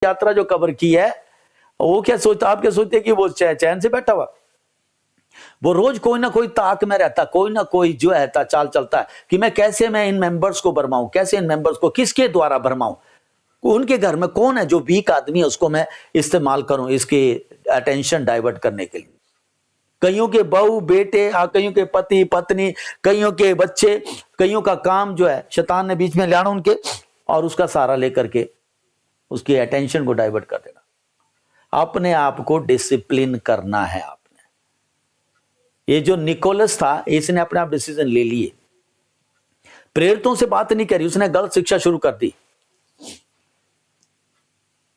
यात्रा जो कवर की है, वो क्या सोचता, आप क्या सोचते हैं कि वो चैन से बैठा हुआ? वो रोज कोई ना कोई ताक में रहता, कोई ना कोई जो है चाल चलता है कि मैं इन मेंबर्स को भरमाऊं, कैसे इन मेंबर्स को किसके द्वारा भरमाऊं, उनके घर में कौन है जो वीक आदमी है, उसको मैं इस्तेमाल करूं इसके अटेंशन डाइवर्ट करने के लिए। कईयों के बहू बेटे, कईयों के पति पत्नी, कईयों के बच्चे, कईयों का काम जो है शैतान ने बीच में लाना उनके, और उसका सहारा लेकर के उसकी अटेंशन को डाइवर्ट कर देना। अपने आप को डिसिप्लिन करना है आपने। ये जो निकोलस था, इसने अपने आप डिसीजन ले लिए, प्रेरितों से बात नहीं करी, उसने गलत शिक्षा शुरू कर दी।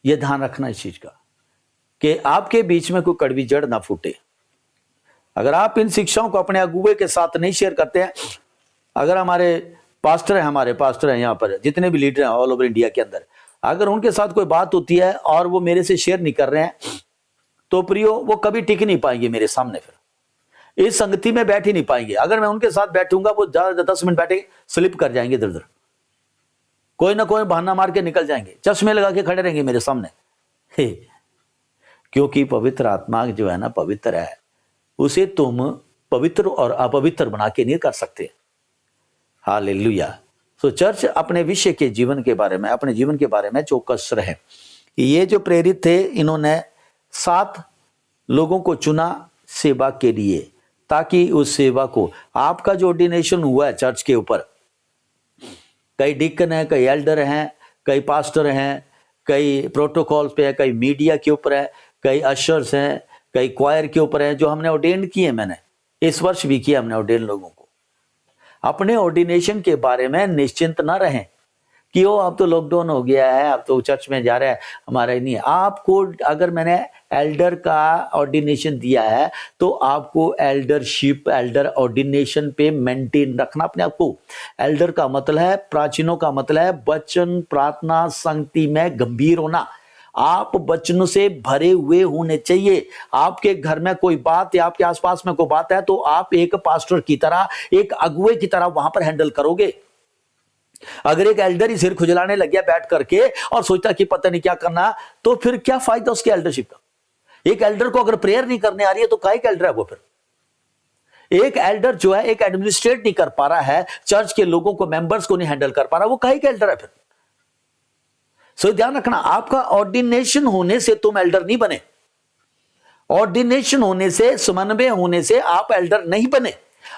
यह ध्यान रखना इस चीज का कि आपके बीच में कोई कड़वी जड़ ना फूटे। अगर आप इन शिक्षाओं को अपने अगुवे के साथ नहीं शेयर करते हैं, अगर हमारे पास्टर हैं यहां पर जितने भी लीडर हैं ऑल ओवर इंडिया के अंदर, अगर उनके साथ कोई बात होती है और वो मेरे से शेयर नहीं कर रहे हैं, तो प्रियो वो कभी टिक नहीं पाएंगे मेरे सामने, फिर इस संगति में बैठ ही नहीं पाएंगे। अगर मैं उनके साथ बैठूंगा, वो ज्यादा 10 मिनट बैठेंगे, स्लिप कर जाएंगे इधर उधर, कोई ना कोई बहाना मार के निकल जाएंगे, चश्मे लगा के खड़े रहेंगे मेरे सामने। क्योंकि पवित्र आत्मा जो है ना, पवित्र है, उसे तुम पवित्र और अपवित्र बना के नहीं कर सकते। हालेलुया। तो चर्च अपने विषय के जीवन के बारे में, अपने जीवन के बारे में चौकस रहे। ये जो प्रेरित थे, इन्होंने 7 लोगों को चुना सेवा के लिए, ताकि उस सेवा को, आपका जो ऑर्डिनेशन हुआ है चर्च के ऊपर, कई डिकन हैं, कई एल्डर हैं, कई पास्टर हैं, कई प्रोटोकॉल्स पे है, कई मीडिया के ऊपर है, कई अशर्स हैं, कई क्वायर के ऊपर है, जो हमने ऑर्डेन किए। मैंने इस वर्ष भी किया हमने ऑर्डेन लोगों को। अपने ऑर्डिनेशन के बारे में निश्चिंत ना रहें कि वो अब तो लॉकडाउन हो गया है, अब तो चर्च में जा रहा है, हमारा ही नहीं है। आपको अगर मैंने एल्डर का ऑर्डिनेशन दिया है, तो आपको एल्डरशिप, एल्डर ऑर्डिनेशन पे मेंटेन रखना अपने आप को। एल्डर का मतलब है, प्राचीनों का मतलब है वचन प्रार्थना संगति में गंभीर होना। आप वचनों से भरे हुए होने चाहिए। आपके घर में कोई बात या आपके आसपास में कोई बात है, तो आप एक पास्टर की तरह, एक अगुवे की तरह वहां पर हैंडल करोगे। अगर एक एल्डर ही सिर खुजलाने लग गया बैठ करके और सोचता कि पता नहीं क्या करना, तो फिर क्या फायदा उसके एल्डरशिप का। एक एल्डर को अगर प्रेयर नहीं करने आ रही है, तो काय का एल्डर है वो फिर। एक एल्डर जो है, एक एडमिनिस्ट्रेट नहीं कर पा रहा है, चर्च के लोगों को, मेंबर्स को नहीं हैंडल कर पा रहा, वो काय का एल्डर है फिर। सो ध्यान रखना, आपका ऑर्डिनेशन होने से तुम एल्डर नहीं बने। ऑर्डिनेशन होने से, समन्वय होने से आप एल्डर नहीं बने।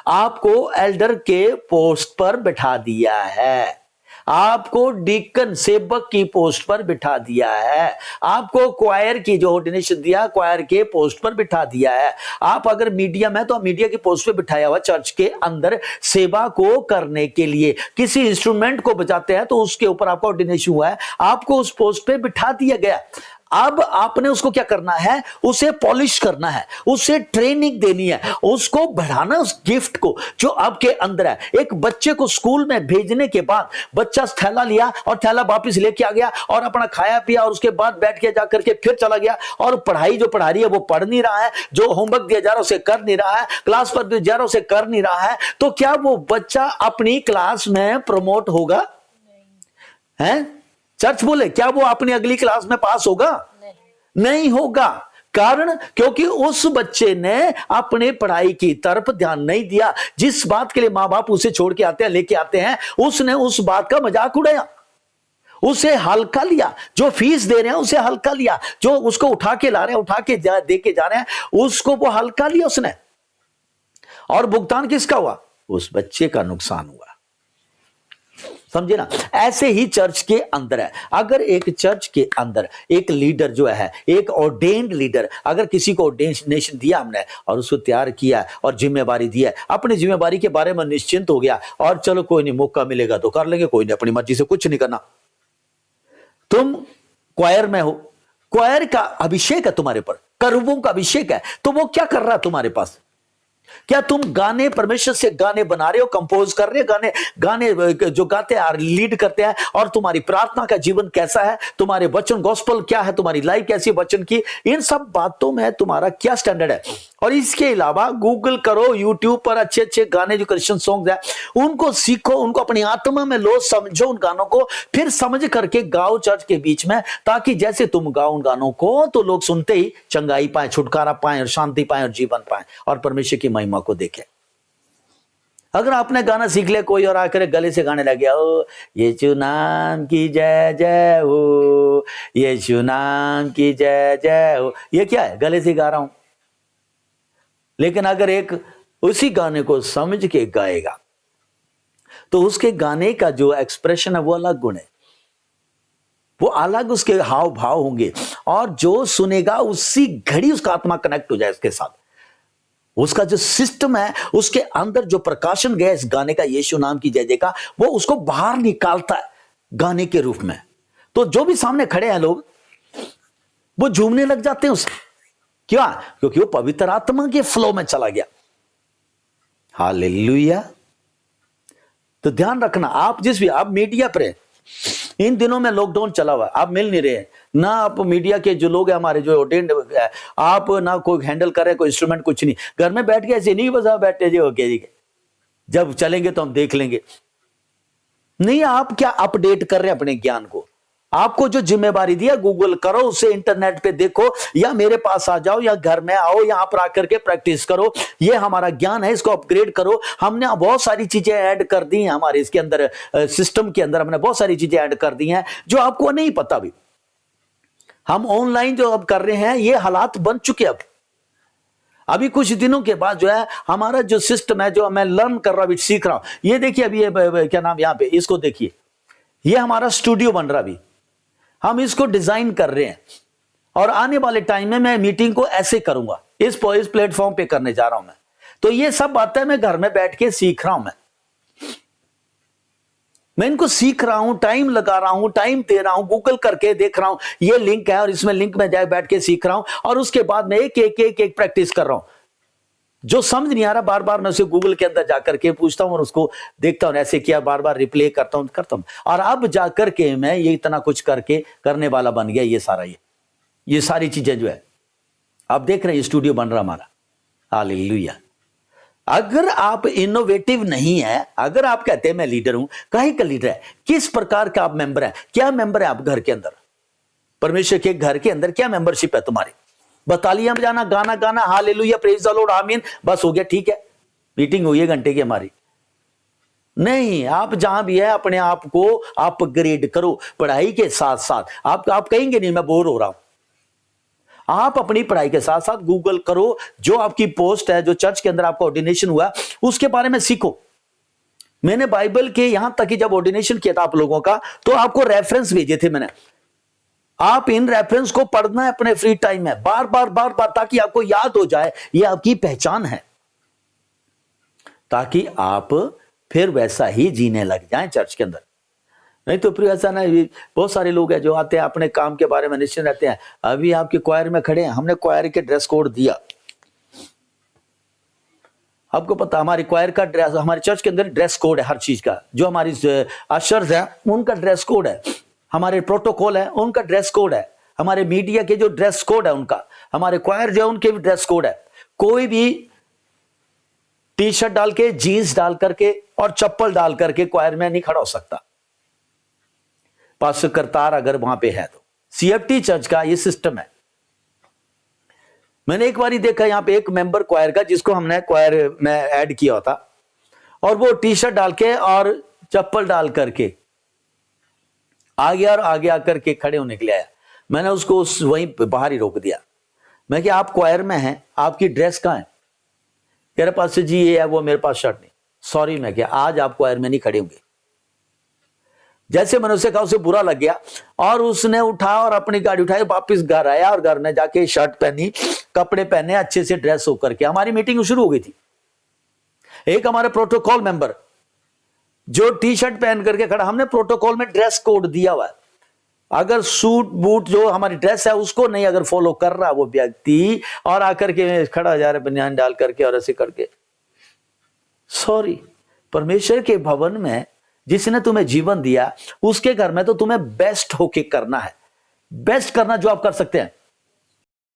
आपको एल्डर के पोस्ट पर बिठा दिया है, आपको डीकन सेवक की पोस्ट पर बिठा दिया है, आपको क्वायर की जो ऑर्डिनेशन दिया, क्वायर के पोस्ट पर बिठा दिया है। आप अगर मीडिया में, तो मीडिया की पोस्ट पे बिठाया हुआ, चर्च के अंदर सेवा को करने के लिए किसी इंस्ट्रूमेंट को बजाते हैं, तो उसके ऊपर आपका ऑर्डिनेशन हुआ है, आपको उस पोस्ट पे बिठा दिया गया। अब आपने उसको क्या करना है, उसे पॉलिश करना है, उसे ट्रेनिंग देनी है, उसको बढ़ाना, उस गिफ्ट को जो आपके अंदर है। एक बच्चे को स्कूल में भेजने के बाद बच्चा थैला लिया और थैला वापस लेके आ गया और अपना खाया पिया, और उसके बाद बैठ के जाकर के फिर चला गया, और पढ़ाई जो पढ़ा रही है वो पढ़ नहीं रहा है, जो होमवर्क दिया जा रहा है उसे कर नहीं रहा है, क्लास पर दिया जा रहा है उसे कर नहीं रहा है, तो क्या वो बच्चा अपनी क्लास में प्रमोट होगा? है चर्च बोले, क्या वो अपनी अगली क्लास में पास होगा? नहीं होगा। कारण क्योंकि उस बच्चे ने अपने पढ़ाई की तरफ ध्यान नहीं दिया। जिस बात के लिए मां बाप उसे छोड़ के आते हैं, लेके आते हैं, उसने उस बात का मजाक उड़ाया, उसे हल्का लिया। जो फीस दे रहे हैं उसे हल्का लिया, जो उसको उठा के ला रहे हैं, उठा के दे के जा रहे हैं, उसको वो हल्का लिया उसने, और भुगतान किसका हुआ? उस बच्चे का नुकसान हुआ। समझे ना? ऐसे ही चर्च के अंदर है। अगर एक चर्च के अंदर एक लीडर जो है, एक ऑर्डेन्ड लीडर, अगर किसी को ऑर्डिनेशन दिया हमने और उसको तैयार किया और जिम्मेवारी दिया, अपनी जिम्मेवारी के बारे में निश्चिंत हो गया, और चलो कोई नहीं, मौका मिलेगा तो कर लेंगे, कोई नहीं, अपनी मर्जी से कुछ नहीं करना। तुम क्वायर में हो, क्वायर का अभिषेक है तुम्हारे पर, करूबों का अभिषेक है, तो वो क्या कर रहा है तुम्हारे पास? क्या तुम गाने, परमेश्वर से गाने बना रहे हो, कंपोज कर रहे हो, गाने जो गाते हैं, लीड करते हैं, और तुम्हारी प्रार्थना का जीवन कैसा है, तुम्हारे वचन गॉस्पल क्या है, तुम्हारी लाइफ कैसी है वचन की, इन सब बातों में तुम्हारा क्या स्टैंडर्ड है? और इसके अलावा गूगल करो, यूट्यूब पर अच्छे अच्छे गाने जो क्रिश्चियन सॉन्ग्स है उनको सीखो, उनको अपनी आत्मा में लो, समझो उन गानों को, फिर समझ करके गाओ चर्च के बीच में, ताकि जैसे तुम गाओ उन गानों को तो लोग सुनते ही चंगाई पाए, छुटकारा पाए और शांति पाए और जीवन पाए और परमेश्वर की महिमा को देखें। अगर आपने गाना सीख लिया कोई और आकर गले से गाने लग गया, ओ यीशु नाम की जय जय हो, यीशु नाम की जय जय हो, ये क्या है? गले से गा रहा हूं। लेकिन अगर एक उसी गाने को समझ के गाएगा तो उसके गाने का जो एक्सप्रेशन है वो अलग गुण है, वो अलग उसके हाव भाव होंगे, और जो सुनेगा उसी घड़ी उसका आत्मा कनेक्ट हो जाए इसके साथ। उसका जो सिस्टम है, उसके अंदर जो प्रकाशन गया इस गाने का, यीशु नाम की जय जय का, वो उसको बाहर निकालता है गाने के रूप में। तो जो भी सामने खड़े हैं लोग, वो झूमने लग जाते हैं उसे। क्या? क्योंकि वो पवित्र आत्मा के फ्लो में चला गया। हालेलुया। तो ध्यान रखना, आप जिस भी आप मीडिया पर, इन दिनों में लॉकडाउन चला हुआ, आप मिल नहीं रहे ना, आप मीडिया के जो लोग हैं हमारे जो ऑर्डेन्ड, आप ना कोई हैंडल कर रहे, कोई इंस्ट्रूमेंट कुछ नहीं, घर में बैठ के ऐसे नहीं बजा बैठे जी ओके जी, जब चलेंगे तो हम देख लेंगे। नहीं, आप क्या अपडेट कर रहे हैं अपने ज्ञान को? आपको जो जिम्मेवारी दिया, गूगल करो, उसे इंटरनेट पे देखो, या मेरे पास आ जाओ, या घर में आओ, यहां पर आकर के प्रैक्टिस करो। ये हमारा ज्ञान है, इसको अपग्रेड करो। हमने बहुत सारी चीजें ऐड कर दी हैं हमारे इसके अंदर, सिस्टम के अंदर हमने बहुत सारी चीजें ऐड कर दी हैं जो आपको नहीं पता भी। हम ऑनलाइन जो अब कर रहे हैं, ये हालात बन चुके अब। अभी कुछ दिनों के बाद जो है हमारा जो सिस्टम है, जो मैं लर्न कर रहा हूं, सीख रहा हूं, ये देखिए अभी ये क्या नाम, यहां पे इसको देखिए, ये हमारा स्टूडियो बन रहा, अभी हम इसको डिजाइन कर रहे हैं, और आने वाले टाइम में मैं मीटिंग को ऐसे करूंगा, इस प्लेटफॉर्म पे करने जा रहा हूं मैं। तो ये सब बातें मैं घर में बैठ के सीख रहा हूं, मैं इनको सीख रहा हूं, टाइम लगा रहा हूं, टाइम दे रहा हूं, गूगल करके देख रहा हूं, ये लिंक है और इसमें लिंक में जाए बैठ के सीख रहा हूं, और उसके बाद मैं एक एक एक एक प्रैक्टिस कर रहा हूं। जो समझ नहीं आ रहा, बार बार मैं उसे गूगल के अंदर जाकर के पूछता हूं और उसको देखता हूं, ऐसे किया, बार बार रिप्ले करता हूं। और अब जाकर के मैं ये इतना कुछ करके करने वाला बन गया। ये सारा ये सारी चीजें जो है आप देख रहे हैं, स्टूडियो बन रहा हमारा। हालेलुया। अगर आप इनोवेटिव नहीं है, अगर आप कहते हैं मैं लीडर हूं, काहे का लीडर है, किस प्रकार का आप मेंबर है, क्या मेंबर है आप घर के अंदर, परमेश्वर के घर के अंदर क्या मेंबरशिप है तुम्हारी? बतालियां बजाना, गाना गाना, हालेलुया, प्रेज द लॉर्ड, आमीन, बस हो गया, ठीक है, मीटिंग हुई है घंटे की हमारी? नहीं, आप जहां भी है अपने आप को अपग्रेड करो पढ़ाई के साथ साथ। आप कहेंगे नहीं मैं बोर हो रहा हूं, आप अपनी पढ़ाई के साथ साथ गूगल करो, जो आपकी पोस्ट है, जो चर्च के अंदर आपका ऑर्डिनेशन हुआ उसके बारे में सीखो। मैंने बाइबल के यहां तक कि जब ऑर्डिनेशन किया था आप लोगों का, तो आपको रेफरेंस भेजे थे मैंने, आप इन रेफरेंस को पढ़ना है अपने फ्री टाइम में, बार बार बार बार, ताकि आपको याद हो जाए, ये आपकी पहचान है, ताकि आप फिर वैसा ही जीने लग जाएं चर्च के अंदर। नहीं तो फिर ऐसा ना, बहुत सारे लोग हैं जो आते हैं अपने काम के बारे में निश्चित रहते हैं। अभी आपके क्वायर में खड़े हैं, हमने क्वायर के ड्रेस कोड दिया, आपको पता हमारी क्वायर का ड्रेस, हमारे चर्च के अंदर ड्रेस कोड है हर चीज का, जो हमारी अशर्स है उनका ड्रेस कोड है, हमारे प्रोटोकॉल है उनका ड्रेस कोड है, हमारे मीडिया के जो ड्रेस कोड है उनका, हमारे क्वायर जो है उनके भी ड्रेस कोड है। कोई भी टी शर्ट डाल के, जीन्स डाल करके और चप्पल डाल करके क्वायर में नहीं खड़ा हो सकता, पास्टर करतार अगर वहां पे है तो। सीएफटी चर्च का ये सिस्टम है। मैंने एक बार देखा यहां पे एक मेंबर क्वायर का, जिसको हमने क्वायर में ऐड किया था, और वो टी शर्ट डाल के और चप्पल डाल करके आ गया और आगे आकर के खड़े होने के लिए आया। मैंने उसको वहीं बाहर ही रोक दिया। मैं कि आप क्वायर में हैं, आपकी ड्रेस कहां है? कह रहे पास जी ये है वो, मेरे पास शर्ट नहीं। सॉरी, मैं क्या, आज आप क्वायर में नहीं खड़े होंगे। जैसे मैंने उससे कहा, उसे बुरा लग गया और उसने उठा और अपनी गाड़ी उठाई, वापस घर आया और घर में जाके शर्ट पहनी, कपड़े पहने, अच्छे से ड्रेस होकर के हमारी मीटिंग शुरू हो गई थी। एक हमारे प्रोटोकॉल मेंबर जो टी शर्ट पहन करके खड़ा, हमने प्रोटोकॉल में ड्रेस कोड दिया हुआ है, अगर सूट बूट जो हमारी ड्रेस है उसको नहीं अगर फॉलो कर रहा वो व्यक्ति, और आकर के खड़ा जा रहा है बनियान डाल करके और ऐसे करके, सॉरी, परमेश्वर के भवन में जिसने तुम्हें जीवन दिया, उसके घर में तो तुम्हें बेस्ट होके करना है, बेस्ट करना जो आप कर सकते हैं।